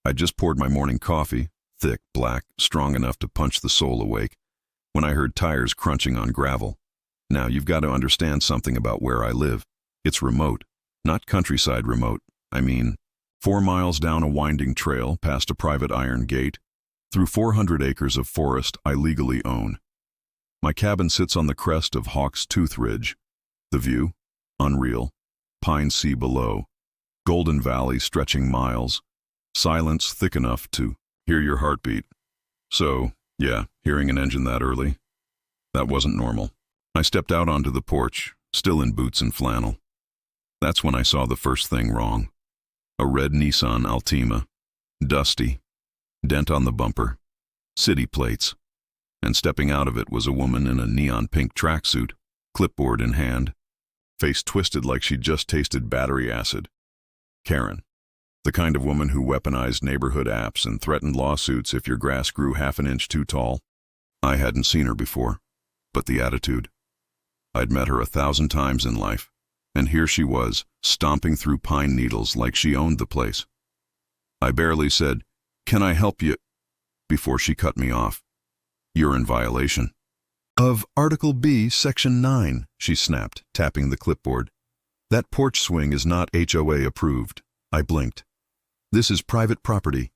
I just poured my morning coffee, thick, black, strong enough to punch the soul awake, when I heard tires crunching on gravel. Now, you've got to understand something about where I live. It's remote, not countryside remote. I mean, 4 miles down a winding trail past a private iron gate, through 400 acres of forest I legally own. My cabin sits on the crest of Hawk's Tooth Ridge. The view? Unreal. Pine sea below. Golden Valley stretching miles. Silence thick enough to hear your heartbeat. So, yeah, hearing an engine that early, that wasn't normal. I stepped out onto the porch, still in boots and flannel. That's when I saw the first thing wrong. A red Nissan Altima. Dusty. Dent on the bumper. City plates. And stepping out of it was a woman in a neon pink tracksuit, clipboard in hand, face twisted like she'd just tasted battery acid. Karen. The kind of woman who weaponized neighborhood apps and threatened lawsuits if your grass grew half an inch too tall. I hadn't seen her before, but the attitude. I'd met her 1,000 times in life, and here she was, stomping through pine needles like she owned the place. I barely said, "Can I help you?" before she cut me off. "You're in violation of Article B, Section 9, she snapped, tapping the clipboard. "That porch swing is not HOA approved." I blinked. "This is private property.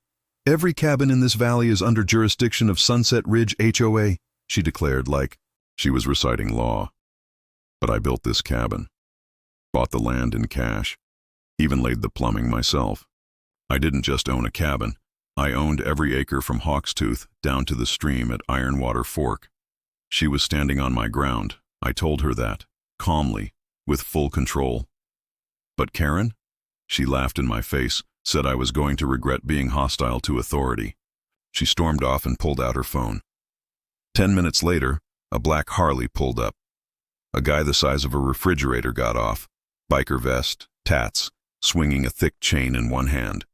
Every cabin in this valley is under jurisdiction of Sunset Ridge HOA, she declared like she was reciting law. But I built this cabin, bought the land in cash, even laid the plumbing myself. I didn't just own a cabin. I owned every acre from Hawk's Tooth down to the stream at Ironwater Fork. She was standing on my ground. I told her that, calmly, with full control. But Karen? She laughed in my face, said I was going to regret being hostile to authority. She stormed off and pulled out her phone. 10 minutes later, a black Harley pulled up. A guy the size of a refrigerator got off, biker vest, tats, swinging a thick chain in one hand.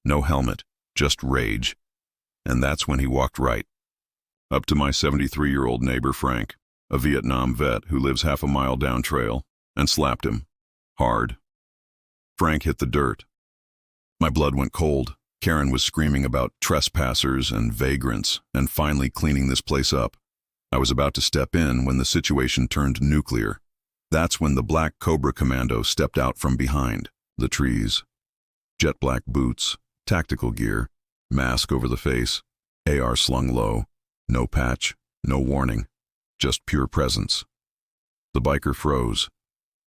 No helmet, just rage. And that's when he walked right up to my 73-year-old neighbor Frank, a Vietnam vet who lives half a mile down trail, and slapped him. Hard. Frank hit the dirt. My blood went cold. Karen was screaming about trespassers and vagrants and finally cleaning this place up. I was about to step in when the situation turned nuclear. That's when the black Cobra Commando stepped out from behind the trees. Jet black boots, tactical gear, mask over the face, AR slung low, no patch, no warning, just pure presence. The biker froze.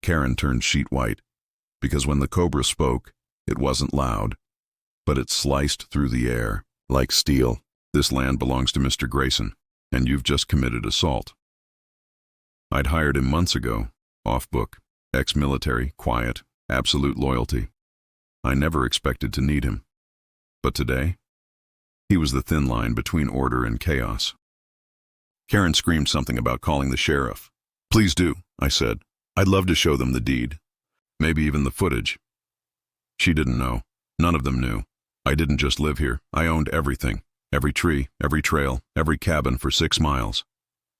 Karen turned sheet white, because when the Cobra spoke, it wasn't loud, but it sliced through the air, like steel. "This land belongs to Mr. Grayson, and you've just committed assault." I'd hired him months ago, off-book, ex-military, quiet, absolute loyalty. I never expected to need him. But today, he was the thin line between order and chaos. Karen screamed something about calling the sheriff. "Please do," I said. "I'd love to show them the deed. Maybe even the footage." She didn't know. None of them knew. I didn't just live here. I owned everything. Every tree, every trail, every cabin for 6 miles.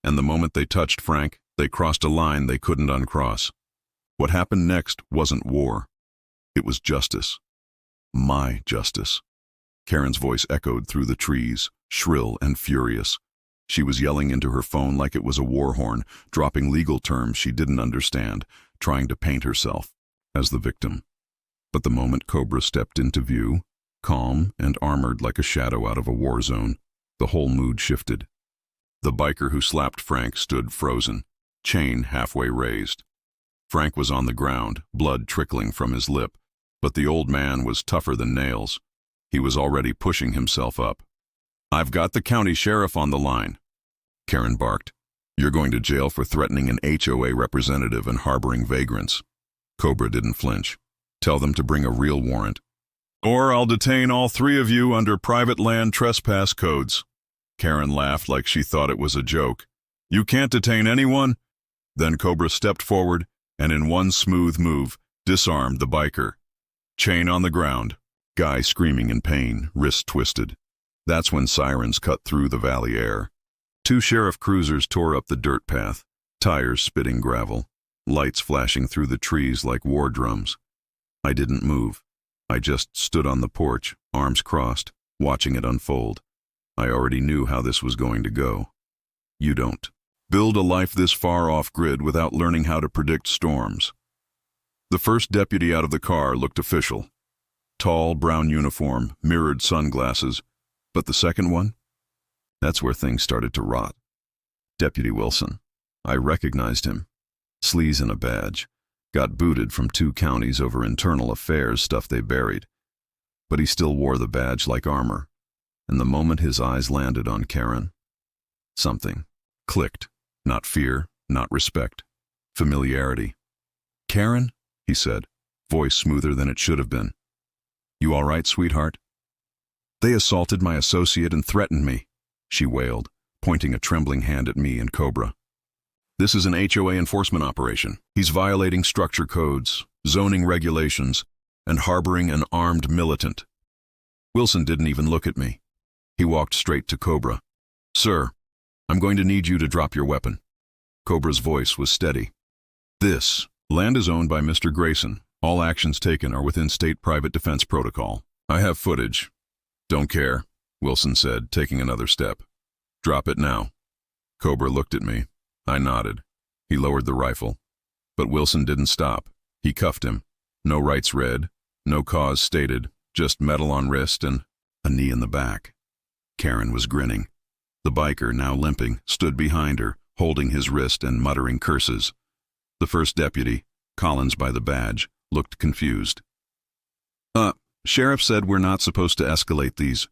And the moment they touched Frank, they crossed a line they couldn't uncross. What happened next wasn't war. It was justice. My justice. Karen's voice echoed through the trees, shrill and furious. She was yelling into her phone like it was a war horn, dropping legal terms she didn't understand, trying to paint herself as the victim. But the moment Cobra stepped into view, calm and armored like a shadow out of a war zone, the whole mood shifted. The biker who slapped Frank stood frozen, chain halfway raised. Frank was on the ground, blood trickling from his lip, but the old man was tougher than nails. He was already pushing himself up. "I've got the county sheriff on the line," Karen barked. "You're going to jail for threatening an HOA representative and harboring vagrants." Cobra didn't flinch. "Tell them to bring a real warrant, or I'll detain all 3 of you under private land trespass codes." Karen laughed like she thought it was a joke. "You can't detain anyone." Then Cobra stepped forward and in one smooth move, disarmed the biker. Chain on the ground, guy screaming in pain, wrist twisted. That's when sirens cut through the valley air. 2 sheriff cruisers tore up the dirt path, tires spitting gravel, lights flashing through the trees like war drums. I didn't move. I just stood on the porch, arms crossed, watching it unfold. I already knew how this was going to go. You don't build a life this far off-grid without learning how to predict storms. The first deputy out of the car looked official. Tall, brown uniform, mirrored sunglasses. But the second one? That's where things started to rot. Deputy Wilson. I recognized him. Sleaze and a badge. Got booted from 2 counties over internal affairs stuff they buried. But he still wore the badge like armor. And the moment his eyes landed on Karen, something clicked. Not fear, not respect. Familiarity. "Karen?" he said, voice smoother than it should have been. "You all right, sweetheart?" "They assaulted my associate and threatened me," she wailed, pointing a trembling hand at me and Cobra. "This is an HOA enforcement operation. He's violating structure codes, zoning regulations, and harboring an armed militant." Wilson didn't even look at me. He walked straight to Cobra. "Sir, I'm going to need you to drop your weapon." Cobra's voice was steady. "This land is owned by Mr. Grayson. All actions taken are within state private defense protocol. I have footage." "Don't care," Wilson said, taking another step. "Drop it now." Cobra looked at me. I nodded. He lowered the rifle. But Wilson didn't stop. He cuffed him. No rights read, no cause stated, just metal on wrist and a knee in the back. Karen was grinning. The biker, now limping, stood behind her, holding his wrist and muttering curses. The first deputy, Collins by the badge, looked confused. Sheriff said we're not supposed to escalate these."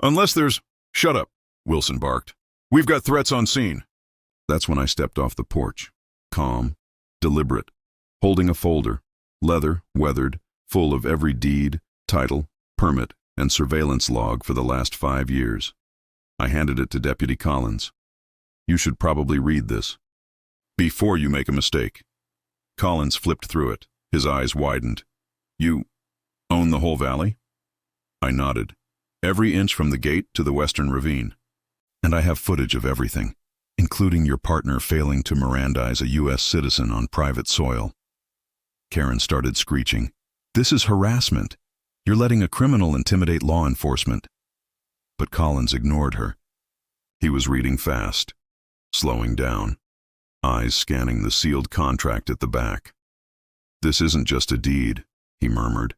"Unless there's—" "Shut up," Wilson barked. "We've got threats on scene." That's when I stepped off the porch. Calm, deliberate, holding a folder, leather, weathered, full of every deed, title, permit, and surveillance log for the last 5 years. I handed it to Deputy Collins. "You should probably read this before you make a mistake." Collins flipped through it. His eyes widened. "You own the whole valley?" I nodded. "Every inch from the gate to the western ravine. And I have footage of everything, including your partner failing to Mirandize a U.S. citizen on private soil." Karen started screeching. "This is harassment. You're letting a criminal intimidate law enforcement." But Collins ignored her. He was reading fast, slowing down, eyes scanning the sealed contract at the back. "This isn't just a deed," he murmured.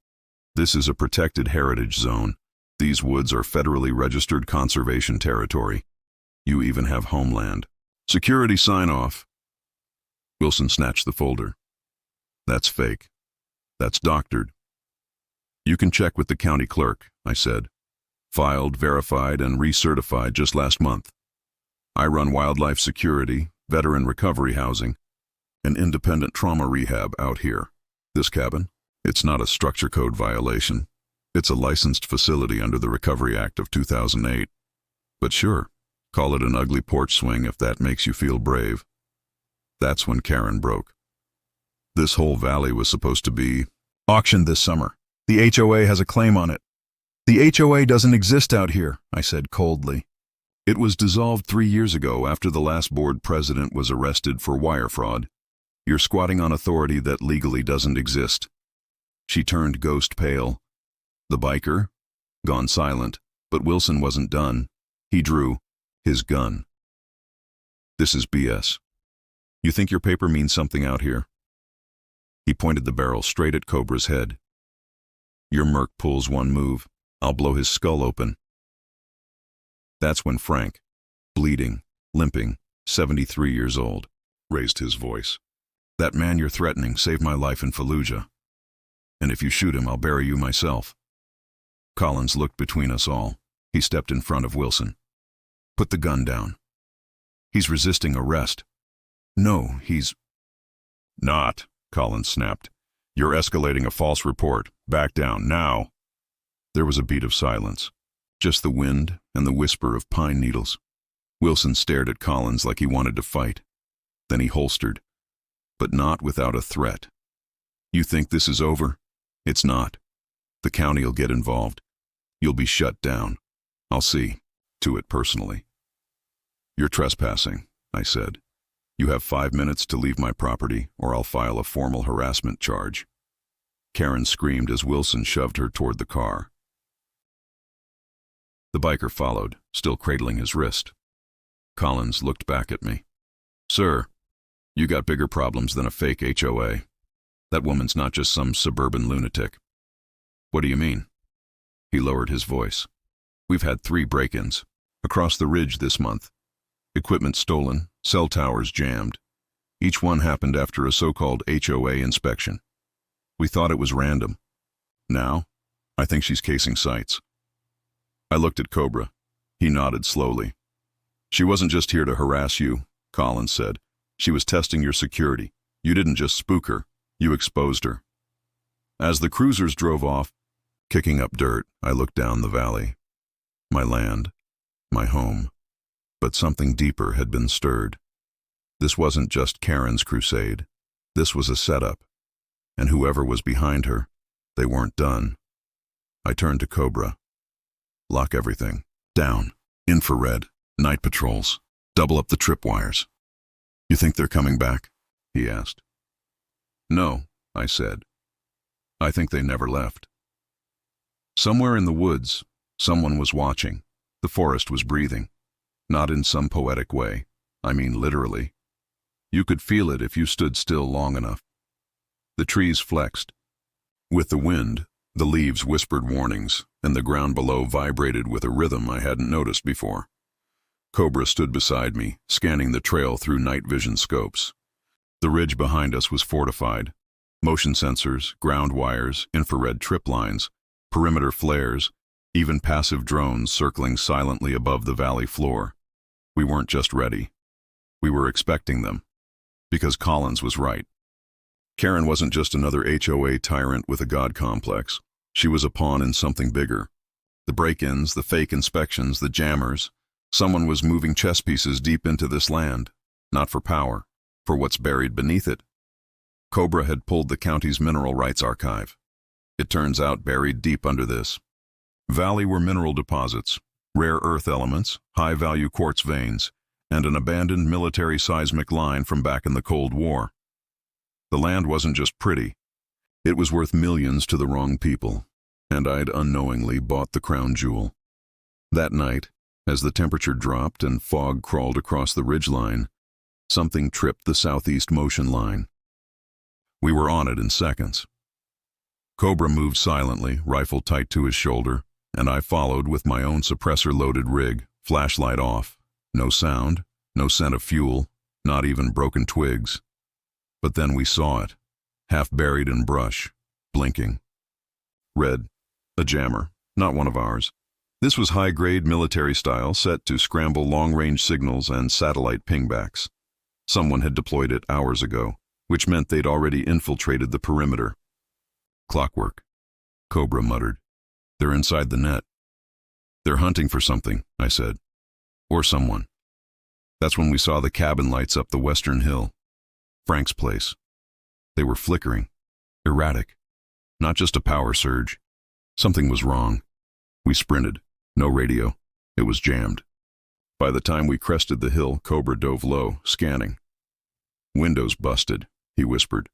"This is a protected heritage zone. These woods are federally registered conservation territory. You even have homeland. Security sign-off." Wilson snatched the folder. "That's fake. That's doctored." "You can check with the county clerk," I said. "Filed, verified, and recertified just last month. I run wildlife security, veteran recovery housing, and independent trauma rehab out here. This cabin? It's not a structure code violation. It's a licensed facility under the Recovery Act of 2008. But sure, call it an ugly porch swing if that makes you feel brave." That's when Karen broke. "This whole valley was supposed to be auctioned this summer. The HOA has a claim on it." "The HOA doesn't exist out here," I said coldly. "It was dissolved 3 years ago after the last board president was arrested for wire fraud. You're squatting on authority that legally doesn't exist." She turned ghost pale. The biker, gone silent, but Wilson wasn't done. He drew his gun. "This is BS. You think your paper means something out here?" He pointed the barrel straight at Cobra's head. "Your merc pulls one move, I'll blow his skull open." That's when Frank, bleeding, limping, 73 years old, raised his voice. "That man you're threatening saved my life in Fallujah. And if you shoot him, I'll bury you myself." Collins looked between us all. He stepped in front of Wilson. "Put the gun down. He's resisting arrest." "No, he's—" "Not," Collins snapped. "You're escalating a false report. Back down, now." There was a beat of silence. Just the wind and the whisper of pine needles. Wilson stared at Collins like he wanted to fight. Then he holstered. But not without a threat. "You think this is over? It's not. The county'll get involved. You'll be shut down. I'll see to it personally." "You're trespassing," I said. "You have 5 minutes to leave my property, or I'll file a formal harassment charge." Karen screamed as Wilson shoved her toward the car. The biker followed, still cradling his wrist. Collins looked back at me. "Sir, you got bigger problems than a fake HOA. That woman's not just some suburban lunatic." "What do you mean?" He lowered his voice. "We've had 3 break-ins across the ridge this month. Equipment stolen, cell towers jammed. Each one happened after a so-called HOA inspection. We thought it was random. Now, I think she's casing sites." I looked at Cobra. He nodded slowly. "She wasn't just here to harass you," Collins said. "She was testing your security. You didn't just spook her, you exposed her." As the cruisers drove off, kicking up dirt, I looked down the valley. My land, my home. But something deeper had been stirred. This wasn't just Karen's crusade. This was a setup. And whoever was behind her, they weren't done. I turned to Cobra. "Lock everything. Down. Infrared. Night patrols. Double up the tripwires." "You think they're coming back?" he asked. "No," I said. "I think they never left." Somewhere in the woods, someone was watching. The forest was breathing. Not in some poetic way. I mean literally. You could feel it if you stood still long enough. The trees flexed. With the wind, the leaves whispered warnings, and the ground below vibrated with a rhythm I hadn't noticed before. Cobra stood beside me, scanning the trail through night vision scopes. The ridge behind us was fortified. Motion sensors, ground wires, infrared trip lines, perimeter flares, even passive drones circling silently above the valley floor. We weren't just ready. We were expecting them. Because Collins was right. Karen wasn't just another HOA tyrant with a god complex. She was a pawn in something bigger. The break-ins, the fake inspections, the jammers. Someone was moving chess pieces deep into this land. Not for power, for what's buried beneath it. Cobra had pulled the county's mineral rights archive. It turns out buried deep under this valley were mineral deposits, rare earth elements, high-value quartz veins, and an abandoned military seismic line from back in the Cold War. The land wasn't just pretty. It was worth millions to the wrong people, and I'd unknowingly bought the crown jewel. That night, as the temperature dropped and fog crawled across the ridgeline, something tripped the southeast motion line. We were on it in seconds. Cobra moved silently, rifle tight to his shoulder, and I followed with my own suppressor-loaded rig, flashlight off. No sound, no scent of fuel, not even broken twigs. But then we saw it, half buried in brush, blinking. Red, a jammer, not one of ours. This was high-grade military style set to scramble long-range signals and satellite pingbacks. Someone had deployed it hours ago, which meant they'd already infiltrated the perimeter. "Clockwork," Cobra muttered. "They're inside the net." "They're hunting for something," I said. "Or someone." That's when we saw the cabin lights up the western hill. Frank's place. They were flickering, erratic. Not just a power surge. Something was wrong. We sprinted. No radio. It was jammed. By the time we crested the hill, Cobra dove low, scanning. "Windows busted," he whispered.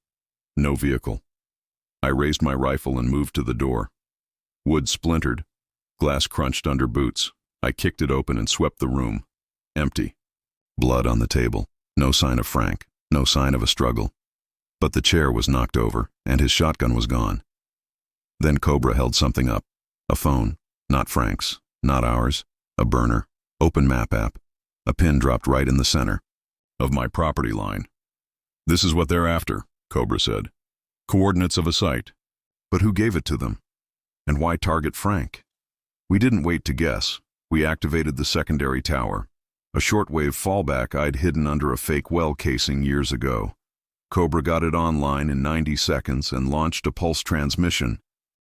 "No vehicle." I raised my rifle and moved to the door. Wood splintered. Glass crunched under boots. I kicked it open and swept the room. Empty. Blood on the table. No sign of Frank. No sign of a struggle. But the chair was knocked over, and his shotgun was gone. Then Cobra held something up. A phone. Not Frank's. Not ours. A burner. Open map app. A pin dropped right in the center. "Of my property line." "This is what they're after," Cobra said. "Coordinates of a site." But who gave it to them? And why target Frank? We didn't wait to guess. We activated the secondary tower. A shortwave fallback I'd hidden under a fake well casing years ago. Cobra got it online in 90 seconds and launched a pulse transmission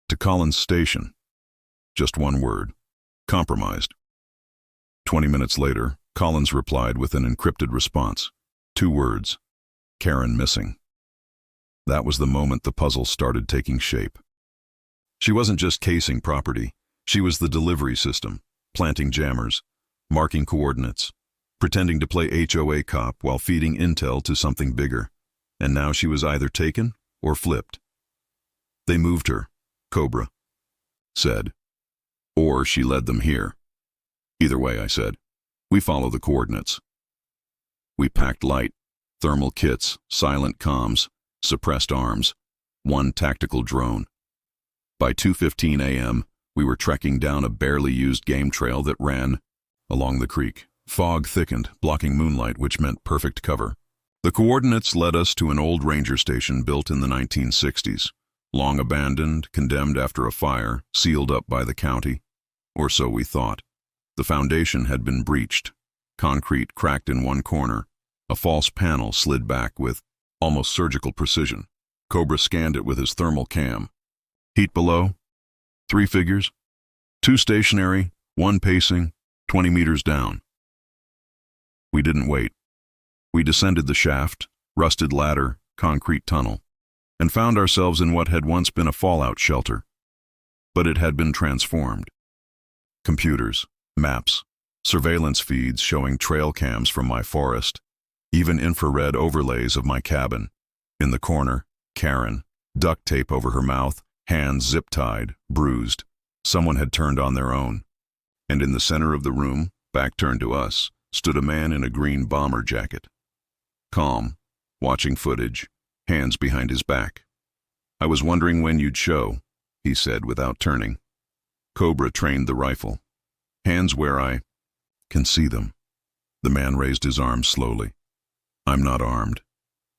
to Collins Station. Just one word. Compromised. 20 minutes later, Collins replied with an encrypted response. 2 words. Karen missing. That was the moment the puzzle started taking shape. She wasn't just casing property. She was the delivery system, planting jammers, marking coordinates, pretending to play HOA cop while feeding intel to something bigger. And now she was either taken or flipped. They moved her, Cobra said. Or she led them here. Either way, I said. We follow the coordinates. We packed light, thermal kits, silent comms, suppressed arms, one tactical drone. By 2:15 a.m., we were trekking down a barely used game trail that ran along the creek. Fog thickened, blocking moonlight, which meant perfect cover. The coordinates led us to an old ranger station built in the 1960s, long abandoned, condemned after a fire, sealed up by the county. Or so we thought. The foundation had been breached, concrete cracked in one corner, a false panel slid back with almost surgical precision. Cobra scanned it with his thermal cam. Heat below? 3 figures. 2 stationary, 1 pacing, 20 meters down. We didn't wait. We descended the shaft, rusted ladder, concrete tunnel, and found ourselves in what had once been a fallout shelter. But it had been transformed. Computers, maps, surveillance feeds showing trail cams from my forest, even infrared overlays of my cabin. In the corner, Karen, duct tape over her mouth, hands zip-tied, bruised. Someone had turned on their own. And in the center of the room, back turned to us, stood a man in a green bomber jacket. Calm, watching footage, hands behind his back. I was wondering when you'd show, he said without turning. Cobra trained the rifle. Hands where I can see them. The man raised his arms slowly. I'm not armed,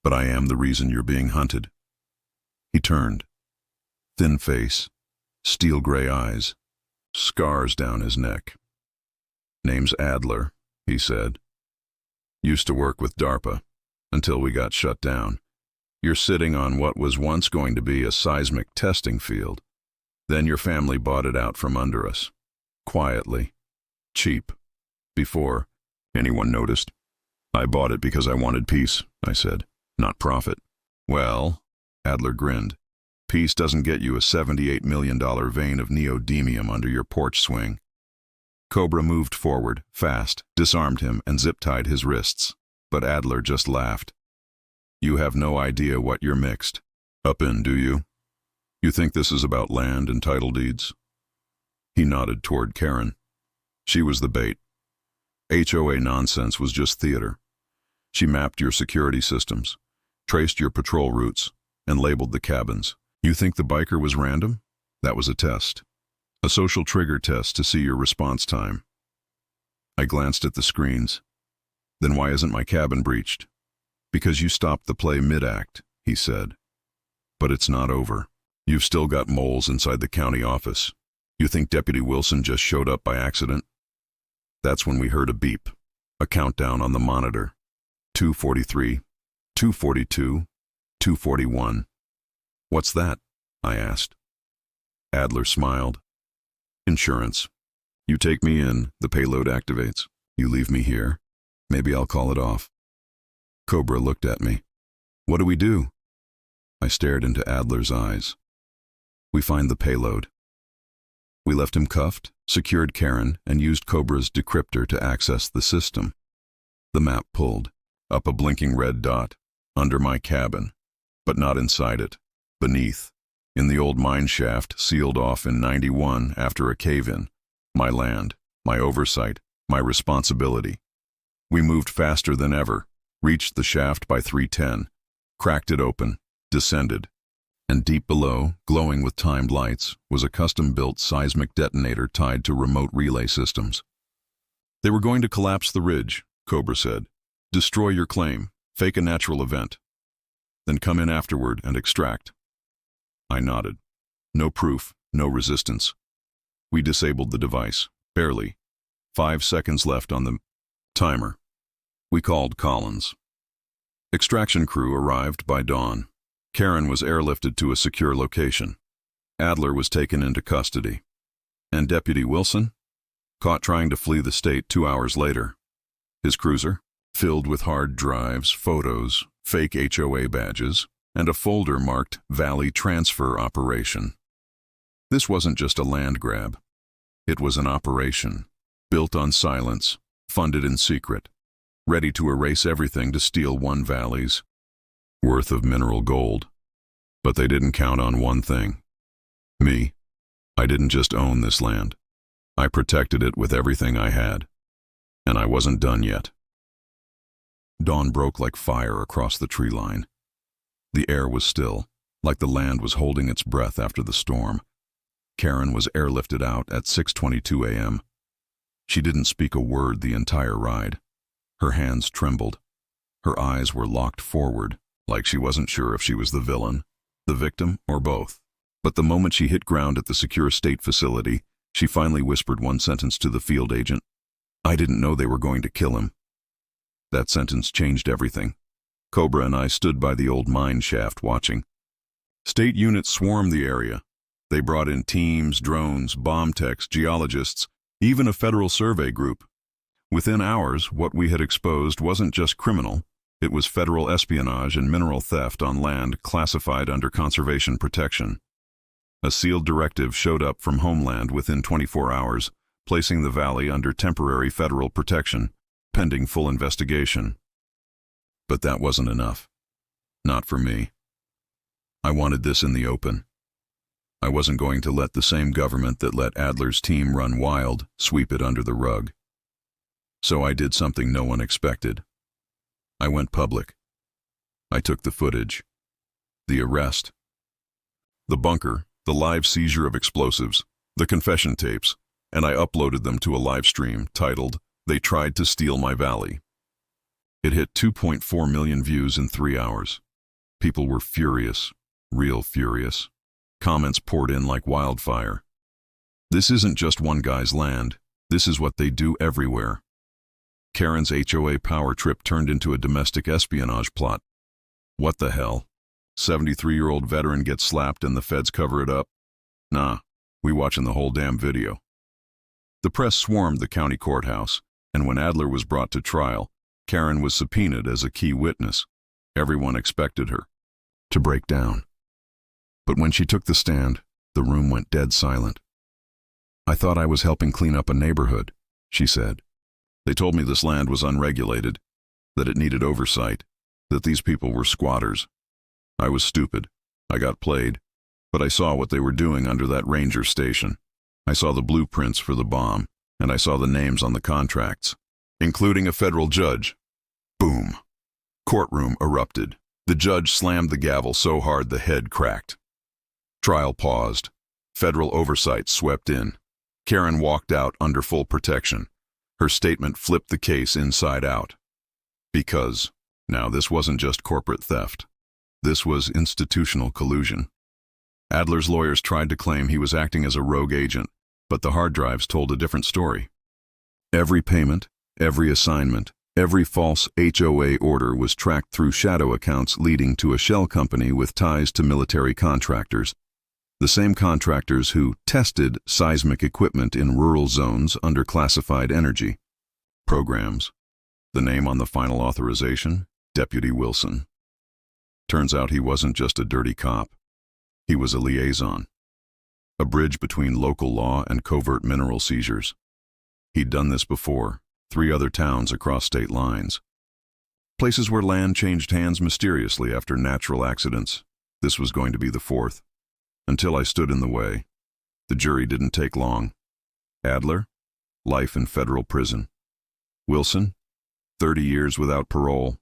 but I am the reason you're being hunted. He turned. Thin face, steel gray eyes, scars down his neck. Name's Adler, he said. Used to work with DARPA, until we got shut down. You're sitting on what was once going to be a seismic testing field. Then your family bought it out from under us. Quietly. Cheap. Before anyone noticed. I bought it because I wanted peace, I said, not profit. Well, Adler grinned. Peace doesn't get you a $78 million vein of neodymium under your porch swing. Cobra moved forward, fast, disarmed him, and zip-tied his wrists. But Adler just laughed. You have no idea what you're mixed up in, do you? You think this is about land and title deeds? He nodded toward Karen. She was the bait. HOA nonsense was just theater. She mapped your security systems, traced your patrol routes, and labeled the cabins. You think the biker was random? That was a test. A social trigger test to see your response time. I glanced at the screens. Then why isn't my cabin breached? Because you stopped the play mid-act, he said. But it's not over. You've still got moles inside the county office. You think Deputy Wilson just showed up by accident? That's when we heard a beep, a countdown on the monitor. 2:43, 2:42, 2:41. What's that? I asked. Adler smiled. Insurance. You take me in, the payload activates. You leave me here, maybe I'll call it off. Cobra looked at me. What do we do? I stared into Adler's eyes. We find the payload. We left him cuffed, secured Karen, and used Cobra's decryptor to access the system. The map pulled, up a blinking red dot, under my cabin, but not inside it, beneath, in the old mine shaft sealed off in '91 after a cave-in. My land, my oversight, my responsibility. We moved faster than ever, reached the shaft by 3:10, cracked it open, descended. And deep below, glowing with timed lights, was a custom-built seismic detonator tied to remote relay systems. They were going to collapse the ridge, Cobra said. Destroy your claim, fake a natural event. Then come in afterward and extract. I nodded. No proof, no resistance. We disabled the device, barely. 5 seconds left on the timer. We called Collins. Extraction crew arrived by dawn. Karen was airlifted to a secure location. Adler was taken into custody. And Deputy Wilson? Caught trying to flee the state 2 hours later. His cruiser, filled with hard drives, photos, fake HOA badges, and a folder marked Valley Transfer Operation. This wasn't just a land grab. It was an operation, built on silence, funded in secret, ready to erase everything to steal one valley's worth of mineral gold. But they didn't count on one thing. Me. I didn't just own this land. I protected it with everything I had. And I wasn't done yet. Dawn broke like fire across the tree line. The air was still, like the land was holding its breath after the storm. Karen was airlifted out at 6:22 a.m. She didn't speak a word the entire ride. Her hands trembled. Her eyes were locked forward, like she wasn't sure if she was the villain, the victim, or both. But the moment she hit ground at the secure state facility, she finally whispered one sentence to the field agent. "I didn't know they were going to kill him." That sentence changed everything. Cobra and I stood by the old mine shaft watching. State units swarmed the area. They brought in teams, drones, bomb techs, geologists, even a federal survey group. Within hours, what we had exposed wasn't just criminal. It was federal espionage and mineral theft on land classified under conservation protection. A sealed directive showed up from Homeland within 24 hours, placing the valley under temporary federal protection, pending full investigation. But that wasn't enough. Not for me. I wanted this in the open. I wasn't going to let the same government that let Adler's team run wild sweep it under the rug. So I did something no one expected. I went public. I took the footage. The arrest. The bunker, the live seizure of explosives, the confession tapes, and I uploaded them to a live stream titled, "They Tried to Steal My Valley." It hit 2.4 million views in 3 hours. People were furious, real furious. Comments poured in like wildfire. This isn't just one guy's land. This is what they do everywhere. Karen's HOA power trip turned into a domestic espionage plot. What the hell? 73-year-old veteran gets slapped and the feds cover it up? Nah, we watching the whole damn video. The press swarmed the county courthouse, and when Adler was brought to trial, Karen was subpoenaed as a key witness. Everyone expected her to break down. But when she took the stand, the room went dead silent. "I thought I was helping clean up a neighborhood," she said. "They told me this land was unregulated, that it needed oversight, that these people were squatters. I was stupid. I got played. But I saw what they were doing under that ranger station. I saw the blueprints for the bomb, and I saw the names on the contracts, including a federal judge." Boom. Courtroom erupted. The judge slammed the gavel so hard the head cracked. Trial paused. Federal oversight swept in. Karen walked out under full protection. Her statement flipped the case inside out. Because now this wasn't just corporate theft. This was institutional collusion. Adler's lawyers tried to claim he was acting as a rogue agent, but the hard drives told a different story. Every payment, every assignment, every false HOA order was tracked through shadow accounts leading to a shell company with ties to military contractors. The same contractors who tested seismic equipment in rural zones under classified energy programs. The name on the final authorization? Deputy Wilson. Turns out he wasn't just a dirty cop. He was a liaison. A bridge between local law and covert mineral seizures. He'd done this before, 3 other towns across state lines. Places where land changed hands mysteriously after natural accidents. This was going to be the 4th. Until I stood in the way. The jury didn't take long. Adler, life in federal prison. Wilson, 30 years without parole.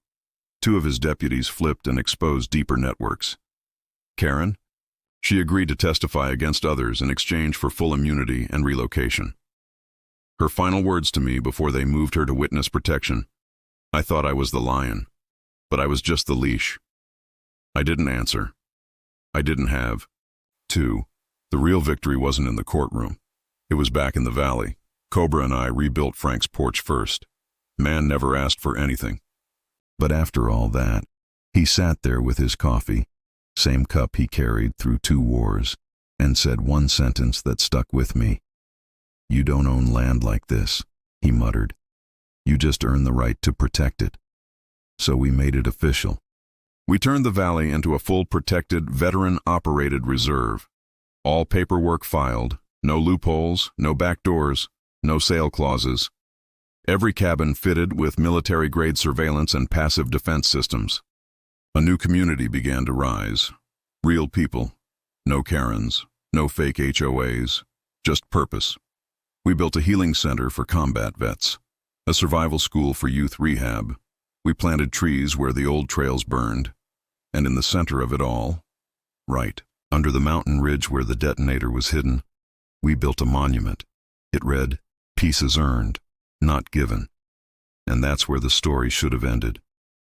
2 of his deputies flipped and exposed deeper networks. Karen, she agreed to testify against others in exchange for full immunity and relocation. Her final words to me before they moved her to witness protection: "I thought I was the lion, but I was just the leash." I didn't answer. I didn't have. 2. The real victory wasn't in the courtroom. It was back in the valley. Cobra and I rebuilt Frank's porch first. Man never asked for anything. But after all that, he sat there with his coffee, same cup he carried through 2 wars, and said one sentence that stuck with me. "You don't own land like this," he muttered. "You just earn the right to protect it." So we made it official. We turned the valley into a full protected, veteran-operated reserve. All paperwork filed, no loopholes, no back doors, no sale clauses. Every cabin fitted with military-grade surveillance and passive defense systems. A new community began to rise. Real people. No Karens. No fake HOAs. Just purpose. We built a healing center for combat vets. A survival school for youth rehab. We planted trees where the old trails burned. And in the center of it all, right, under the mountain ridge where the detonator was hidden, we built a monument. It read, "Peace is earned, not given." And that's where the story should have ended.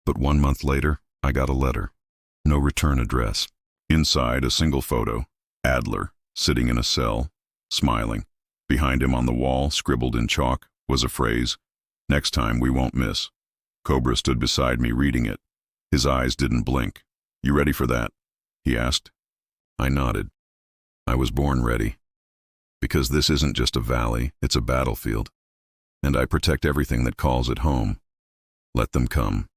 But 1 month later, I got a letter. No return address. Inside, a single photo. Adler, sitting in a cell, smiling. Behind him on the wall, scribbled in chalk, was a phrase, "Next time we won't miss." Cobra stood beside me reading it. His eyes didn't blink. "You ready for that?" he asked. I nodded. I was born ready. Because this isn't just a valley, it's a battlefield. And I protect everything that calls it home. Let them come.